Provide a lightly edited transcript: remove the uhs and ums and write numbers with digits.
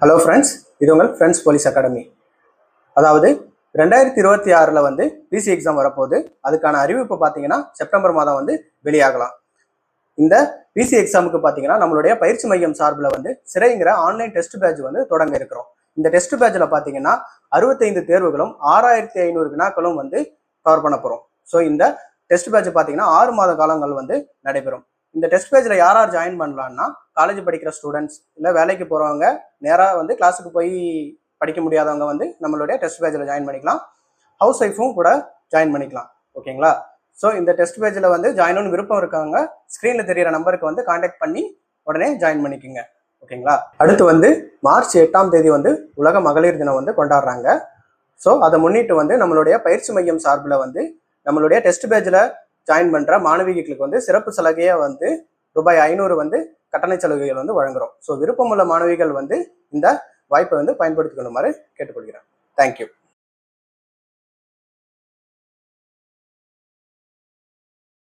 Hello friends, இது உங்கள் friends police academy. அதாவது 2026 வந்து பிசி எக்ஸாம் வரப்போகுது. அதுக்கான அறிவிப்பு பார்த்தீங்கன்னா செப்டம்பர் மாதம் வந்து வெளியாகலாம். இந்த பிசி எக்ஸாமுக்கு பார்த்தீங்கன்னா நம்மளுடைய பயிற்சி மையம் சார்பில் வந்து சிறைங்கிற ஆன்லைன் டெஸ்ட் பேட்ச் வந்து தொடங்க இருக்கிறோம். இந்த டெஸ்ட் பேட்சில் பார்த்தீங்கன்னா 65 தேர்வுகளும் 6500 வினாக்களும் வந்து கவர் பண்ண போகிறோம். ஸோ இந்த டெஸ்ட் பேட்ச் பார்த்தீங்கன்னா 6 மாத காலங்கள் வந்து நடைபெறும். இந்த டெஸ்ட் பேட்சில் யார் யார் ஜாயின் பண்ணலான்னா, காலேஜ் படிக்கிற ஸ்டூடெண்ட்ஸ், இல்லை வேலைக்கு போகிறவங்க, நேராக வந்து கிளாஸுக்கு போய் படிக்க முடியாதவங்க வந்து நம்மளுடைய டெஸ்ட் பேட்சில் ஜாயின் பண்ணிக்கலாம். ஹவுஸ் ஒய்ஃபும் கூட ஜாயின் பண்ணிக்கலாம். ஓகேங்களா? ஸோ இந்த டெஸ்ட் பேட்சில் வந்து ஜாயின் பண்ண விருப்பம் இருக்காங்க, ஸ்க்ரீனில் தெரியிற நம்பருக்கு வந்து கான்டாக்ட் பண்ணி உடனே ஜாயின் பண்ணிக்கோங்க. ஓகேங்களா? அடுத்து வந்து மார்ச் 8ஆம் தேதி வந்து உலக மகளிர் தினம் வந்து கொண்டாடுறாங்க. ஸோ அதை முன்னிட்டு வந்து நம்மளுடைய பயிற்சி மையம் சார்பில் வந்து நம்மளுடைய டெஸ்ட் பேட்சில் ஜாயின் பண்ணுற மாணவிகளுக்கு வந்து சிறப்பு சலுகையாக வந்து ரூபாய் 500 வந்து கட்டண சலுகைகள் வந்து வழங்குறோம். ஸோ விருப்பமுள்ள மாணவிகள் வந்து இந்த வாய்ப்பை வந்து பயன்படுத்திக்கணுமாறு கேட்டுக்கொள்கிறேன். தேங்க்யூ.